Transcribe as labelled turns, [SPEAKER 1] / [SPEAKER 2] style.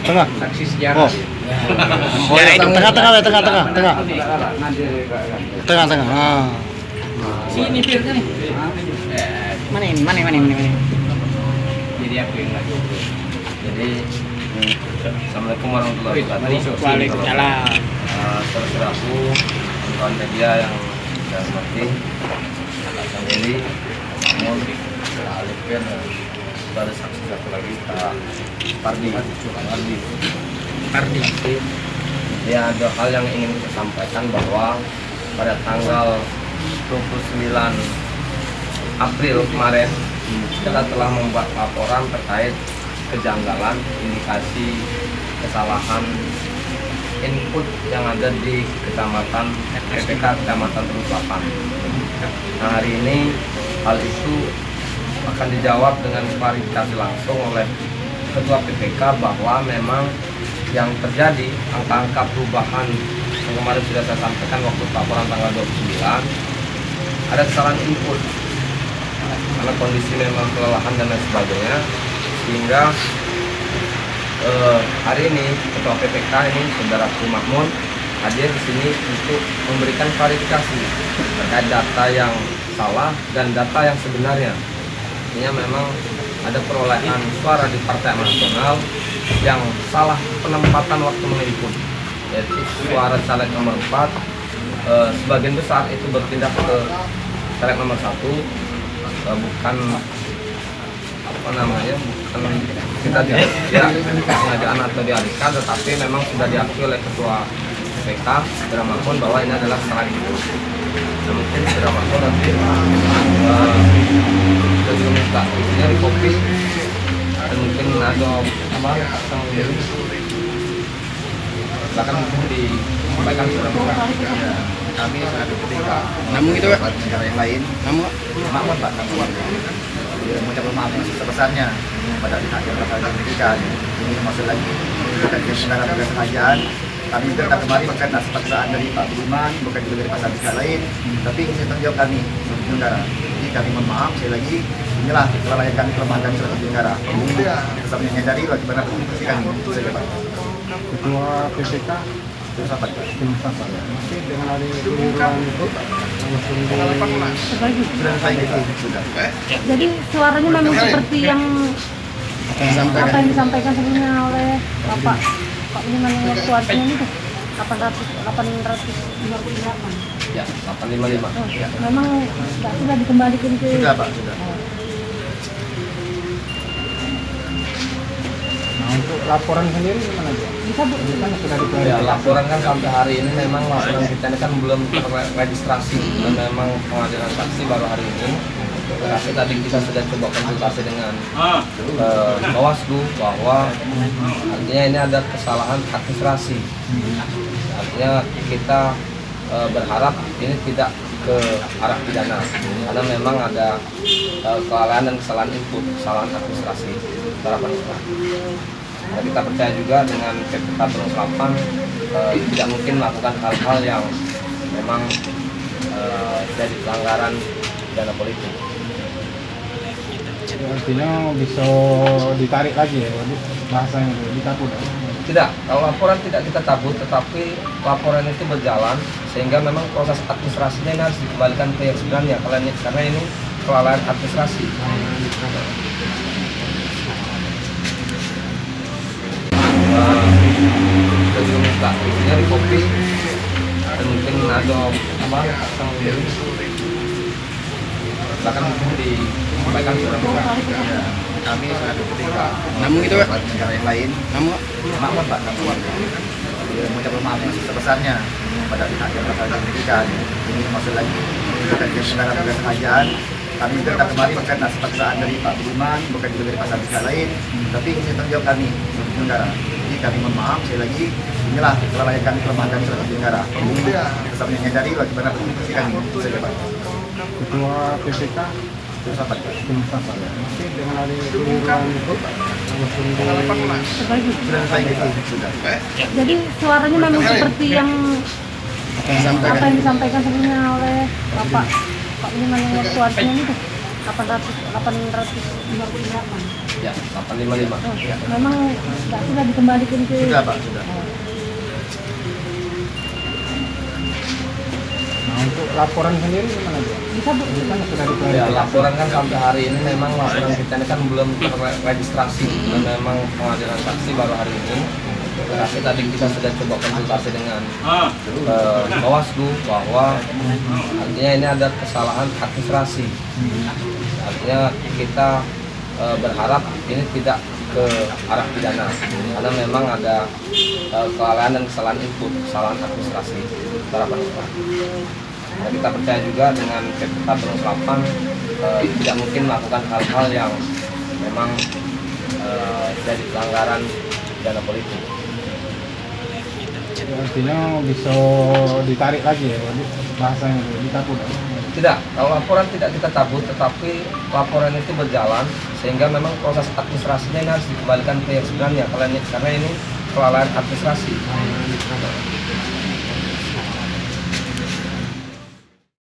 [SPEAKER 1] Tengah.
[SPEAKER 2] Saksi sejarah.
[SPEAKER 1] Oh. Oh ya, tengah. Tengah. Ah.
[SPEAKER 2] Sini pirnya nih. Mana ini. Jadi aku yang lagi. Jadi
[SPEAKER 3] Assalamualaikum warahmatullahi wabarakatuh.
[SPEAKER 2] Waalaikumsalam.
[SPEAKER 3] Saudaraku, kawan media yang saya hormati, Kang Eli, namun Alifin, ada saksi satu lagi Pak Pardi. Ya, ada hal yang ingin kita sampaikan bahwa pada tanggal 29 April kemarin kita telah membuat laporan terkait kejanggalan, indikasi kesalahan input yang ada di kecamatan PPK Kecamatan Terus Selatan. Nah, hari ini hal itu akan dijawab dengan klarifikasi langsung oleh Ketua PPK bahwa memang yang terjadi angka-angka perubahan yang kemarin sudah saya sampaikan waktu laporan tanggal 29 ada kesalahan input karena kondisi memang kelelahan dan lain sebagainya, sehingga hari ini Ketua PPK ini Saudara Mahmud hadir di sini untuk memberikan klarifikasi terkait data yang salah dan data yang sebenarnya. Artinya memang ada perolehan suara di Partai Nasional yang salah penempatan waktu menginput, yaitu suara caleg nomor 4 sebagian besar itu berpindah ke caleg nomor 1, bukan bukan kita pengajaan atau dialihkan, tetapi memang sudah diakui oleh Ketua PPK Saudara Mahmud bahwa ini adalah kesalahan itu. Nah, mungkin Saudara Mahmud nanti sudah diminta isinya di kopi dan mungkin ada silakan mungkin disampaikan Saudara Mahmud.
[SPEAKER 2] Kami selaku PPK.
[SPEAKER 1] Namun itu Pak.
[SPEAKER 2] Negara yang lain.
[SPEAKER 1] Namun
[SPEAKER 2] Mahmud Pak. Mengucapkan maaf yang sebesar-besarnya pada pihak yang berasal dari pendidikan. Ini maksud lagi bukan pelanggaran tugas kerajaan. Kami datang kemari bukan atas paksaan dari Pak Budiman, bukan juga dari pasal pihak lain, tapi ini tanggung jawab kami sebagai penyelenggara. Jadi kami mohon maaf sekali lagi, inilah kelalaian kami, kelemahan kami sebagai penyelenggara. Kita sama menyadari bagaimana kontribusi kami. Itu saja Pak.
[SPEAKER 1] Ketua PPK
[SPEAKER 2] Terus apa Pak?
[SPEAKER 1] dengan ada penyuluhan itu
[SPEAKER 2] Sudah selesai gitu. Sudah.
[SPEAKER 4] Jadi suaranya memang seperti yang apa yang disampaikan sebelumnya oleh Pak Budiman yang waktu artinya itu 858.
[SPEAKER 3] Ya, 855.
[SPEAKER 2] Ya.
[SPEAKER 4] Memang sudah dikembalikan ke
[SPEAKER 2] Sudah Pak, sudah.
[SPEAKER 1] Nah, untuk laporan sendiri gimana Bu?
[SPEAKER 4] bisa Bu.
[SPEAKER 1] Kan sudah
[SPEAKER 3] Ya,
[SPEAKER 1] diklarifikasi.
[SPEAKER 3] laporan kan sampai hari ini memang laporan kita ini kan belum terregistrasi dan memang pengajuan saksi baru hari ini. Tapi tadi kita sudah coba konsultasi dengan Bawaslu bahwa artinya ini ada kesalahan administrasi. Artinya kita berharap ini tidak ke arah pidana karena memang ada kelalaian dan kesalahan input, kesalahan administrasi. Harapan kita. Nah, kita percaya juga dengan PPK Terus Selatan tidak mungkin melakukan hal-hal yang memang jadi pelanggaran dana politik.
[SPEAKER 1] Artinya bisa ditarik lagi ya bahasanya dicabut.
[SPEAKER 3] Tidak, kalau laporan tidak kita cabut, tetapi laporan itu berjalan sehingga memang proses administrasinya ini harus dikembalikan ke yang sebenarnya karena ini kelalaian administrasi. Kita juga minta isinya di kopi dan mungkin ada silakan mungkin disampaikan Saudara Mahmud.
[SPEAKER 2] Kami selaku PPK.
[SPEAKER 1] Namun itu Pak.
[SPEAKER 2] Negara yang lain.
[SPEAKER 1] Namun
[SPEAKER 2] Mahmud Pak. Mengucapkan maaf yang sebesar-besarnya pada pihak yang berasal dari pendidikan. Ini maksud lagi bukan pelanggaran tugas kerajaan. Kami datang kemari bukan atas paksaan dari Pak Budiman, bukan juga dari pasal pihak lain, tapi ini tanggung jawab kami sebagai penyelenggara. Jadi kami mohon maaf sekali lagi, inilah kelalaian kami, kelemahan kami sebagai penyelenggara. Kita sama menyadari bagaimana kontribusi kami. Itu saja Pak.
[SPEAKER 1] Ketua PPK
[SPEAKER 2] Terus apa Pak?
[SPEAKER 1] dengan ada penyuluhan itu
[SPEAKER 2] Sudah selesai gitu. Sudah.
[SPEAKER 4] Jadi suaranya memang seperti yang apa yang disampaikan sebelumnya oleh Pak Budiman yang waktu artinya itu 858.
[SPEAKER 3] Ya, 855.
[SPEAKER 4] Memang nggak sudah dikembalikan ke.
[SPEAKER 2] Sudah Pak, sudah.
[SPEAKER 1] Nah, untuk laporan sendiri gimana Bu?
[SPEAKER 4] Bisa Bu.
[SPEAKER 1] Ini kan sudah
[SPEAKER 3] Ya,
[SPEAKER 1] diklarifikasi.
[SPEAKER 3] laporan kan sampai hari ini memang laporan kita ini kan belum terregistrasi dan memang pengadilan saksi baru hari ini. Tetapi tadi kita sudah coba konsultasi dengan Bawaslu bahwa artinya ini ada kesalahan administrasi. Artinya kita berharap ini tidak ke arah pidana karena memang ada kelalaian dan kesalahan input, kesalahan administrasi harapan kita. Nah, kita percaya juga dengan PPK Penerapan tidak mungkin melakukan hal-hal yang memang jadi pelanggaran pidana politik.
[SPEAKER 1] Artinya bisa ditarik lagi ya bahasanya Bu, dicabut.
[SPEAKER 3] Tidak, kalau laporan tidak kita cabut, tetapi laporan itu berjalan sehingga memang proses administrasinya ini harus dikembalikan ke yang sebenarnya karena ini kelalaian administrasi.